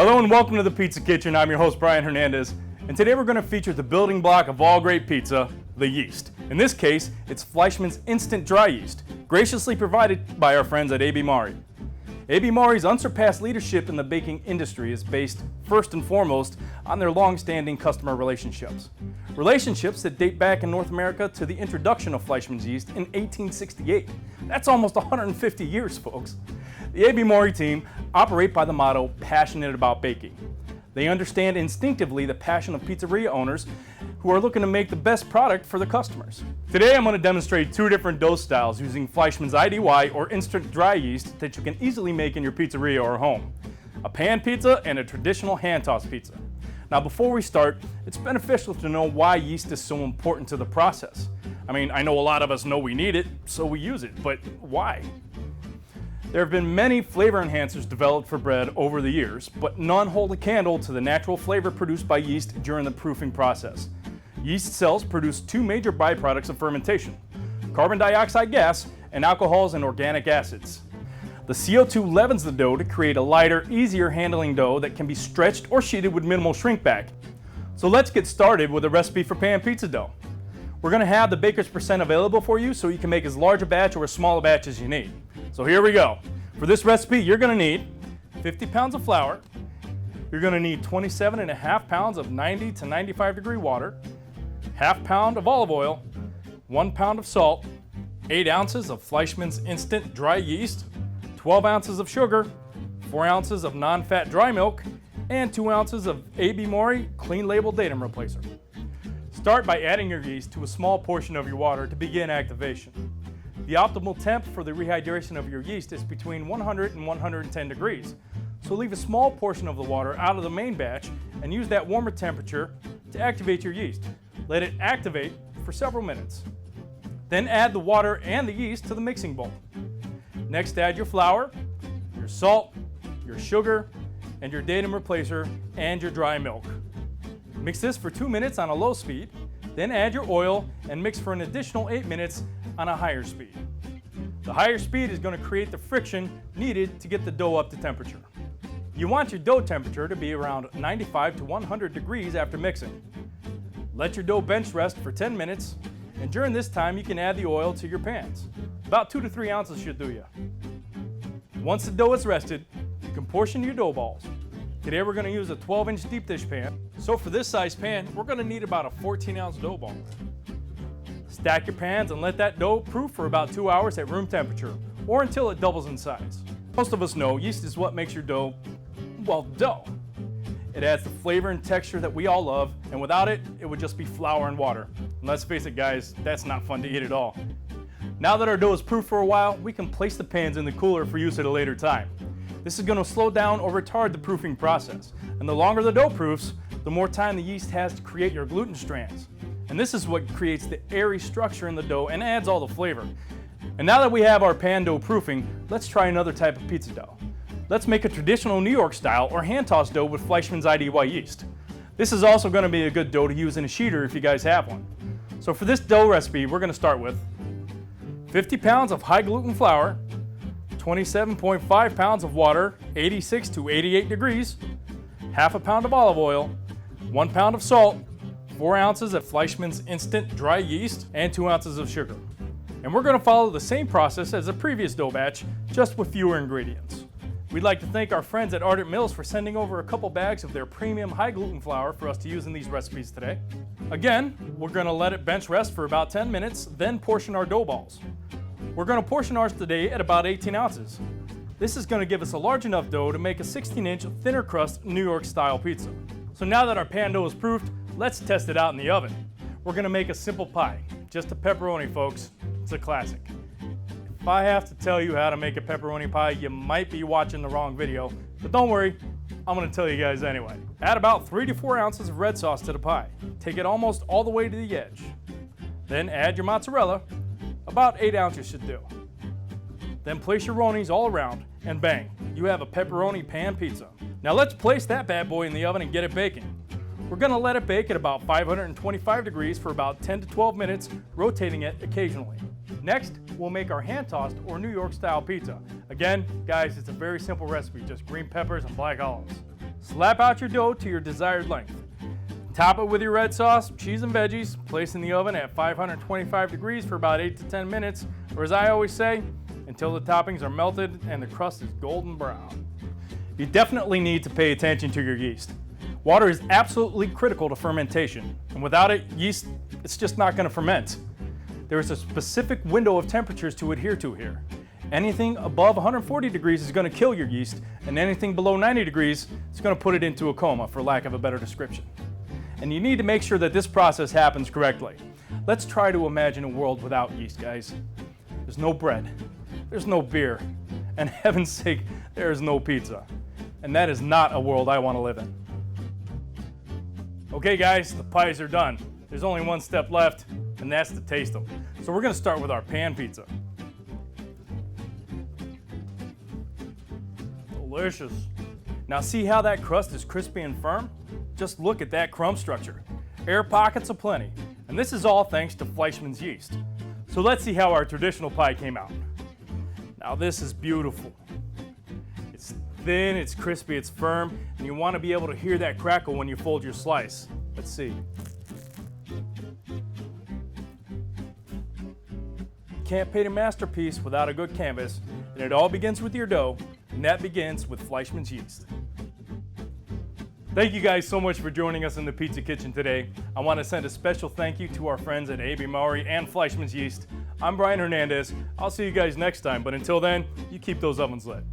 Hello and welcome to the Pizza Kitchen. I'm your host Brian Hernandez, and today we're going to feature the building block of all great pizza, the yeast. In this case, it's Fleischmann's instant dry yeast, graciously provided by our friends at AB Mauri. AB Mauri's unsurpassed leadership in the baking industry is based first and foremost on their long-standing customer relationships. Relationships that date back in North America to the introduction of Fleischmann's yeast in 1868. That's almost 150 years, folks. The AB Mauri team operate by the motto, passionate about baking. They understand instinctively the passion of pizzeria owners who are looking to make the best product for their customers. Today I'm going to demonstrate two different dough styles using Fleischmann's IDY or instant dry yeast that you can easily make in your pizzeria or home. A pan pizza and a traditional hand-tossed pizza. Now before we start, it's beneficial to know why yeast is so important to the process. I mean, I know a lot of us know we need it, so we use it, but why? There have been many flavor enhancers developed for bread over the years, but none hold a candle to the natural flavor produced by yeast during the proofing process. Yeast cells produce two major byproducts of fermentation: carbon dioxide gas and alcohols and organic acids. The CO2 leavens the dough to create a lighter, easier handling dough that can be stretched or sheeted with minimal shrink back. So let's get started with a recipe for pan pizza dough. We're going to have the baker's percent available for you so you can make as large a batch or as small a batch as you need. So here we go. For this recipe, you're going to need 50 pounds of flour. You're going to need 27.5 pounds of 90 to 95 degree water, half pound of olive oil, 1 pound of salt, 8 ounces of Fleischmann's instant dry yeast, 12 ounces of sugar, 4 ounces of non-fat dry milk, and 2 ounces of AB Mauri clean label datum replacer. Start by adding your yeast to a small portion of your water to begin activation. The optimal temp for the rehydration of your yeast is between 100 and 110 degrees. So leave a small portion of the water out of the main batch and use that warmer temperature to activate your yeast. Let it activate for several minutes. Then add the water and the yeast to the mixing bowl. Next, add your flour, your salt, your sugar, and your datum replacer and your dry milk. Mix this for 2 minutes on a low speed, then add your oil and mix for an additional 8 minutes on a higher speed. The higher speed is going to create the friction needed to get the dough up to temperature. You want your dough temperature to be around 95 to 100 degrees after mixing. Let your dough bench rest for 10 minutes, and during this time you can add the oil to your pans. About 2 to 3 ounces should do you. Once the dough is rested, you can portion your dough balls. Today we're going to use a 12-inch deep dish pan. So for this size pan, we're going to need about a 14-ounce dough ball. Stack your pans and let that dough proof for about 2 hours at room temperature, or until it doubles in size. Most of us know yeast is what makes your dough, well, dough. It adds the flavor and texture that we all love, and without it, it would just be flour and water. And let's face it, guys, that's not fun to eat at all. Now that our dough is proof for a while, we can place the pans in the cooler for use at a later time. This is going to slow down or retard the proofing process. And the longer the dough proofs, the more time the yeast has to create your gluten strands. And this is what creates the airy structure in the dough and adds all the flavor. And now that we have our pan dough proofing, let's try another type of pizza dough. Let's make a traditional New York style or hand-tossed dough with Fleischmann's IDY yeast. This is also going to be a good dough to use in a sheeter if you guys have one. So for this dough recipe, we're going to start with 50 pounds of high gluten flour, 27.5 pounds of water, 86 to 88 degrees, half a pound of olive oil, 1 pound of salt, 4 ounces of Fleischmann's instant dry yeast, and 2 ounces of sugar. And we're going to follow the same process as the previous dough batch, just with fewer ingredients. We'd like to thank our friends at Ardent Mills for sending over a couple bags of their premium high gluten flour for us to use in these recipes today. Again, we're going to let it bench rest for about 10 minutes, then portion our dough balls. We're going to portion ours today at about 18 ounces. This is going to give us a large enough dough to make a 16-inch thinner crust New York style pizza. So now that our pan dough is proofed, let's test it out in the oven. We're going to make a simple pie, just a pepperoni, folks. It's a classic. If I have to tell you how to make a pepperoni pie, you might be watching the wrong video, but don't worry, I'm going to tell you guys anyway. Add about 3 to 4 ounces of red sauce to the pie. Take it almost all the way to the edge. Then add your mozzarella. About 8 ounces should do. Then place your ronis all around, and bang, you have a pepperoni pan pizza. Now let's place that bad boy in the oven and get it baking. We're going to let it bake at about 525 degrees for about 10 to 12 minutes, rotating it occasionally. Next, we'll make our hand-tossed or New York style pizza. Again, guys, it's a very simple recipe, just green peppers and black olives. Slap out your dough to your desired length. Top it with your red sauce, cheese and veggies, place in the oven at 525 degrees for about 8 to 10 minutes, or as I always say, until the toppings are melted and the crust is golden brown. You definitely need to pay attention to your yeast. Water is absolutely critical to fermentation, and without it, yeast, it's just not going to ferment. There is a specific window of temperatures to adhere to here. Anything above 140 degrees is going to kill your yeast, and anything below 90 degrees is going to put it into a coma, for lack of a better description. And you need to make sure that this process happens correctly. Let's try to imagine a world without yeast, guys. There's no bread, there's no beer, and heaven's sake, there is no pizza. And that is not a world I want to live in. Okay guys, the pies are done. There's only one step left, and that's to taste them. So we're going to start with our pan pizza. Delicious. Now see how that crust is crispy and firm? Just look at that crumb structure. Air pockets aplenty. And this is all thanks to Fleischmann's yeast. So let's see how our traditional pie came out. Now this is beautiful. It's thin, it's crispy, it's firm, and you want to be able to hear that crackle when you fold your slice. Let's see. Can't paint a masterpiece without a good canvas, and it all begins with your dough, and that begins with Fleischmann's yeast. Thank you guys so much for joining us in the Pizza Kitchen today. I want to send a special thank you to our friends at AB Mauri and Fleischmann's Yeast. I'm Brian Hernandez. I'll see you guys next time, but until then, you keep those ovens lit.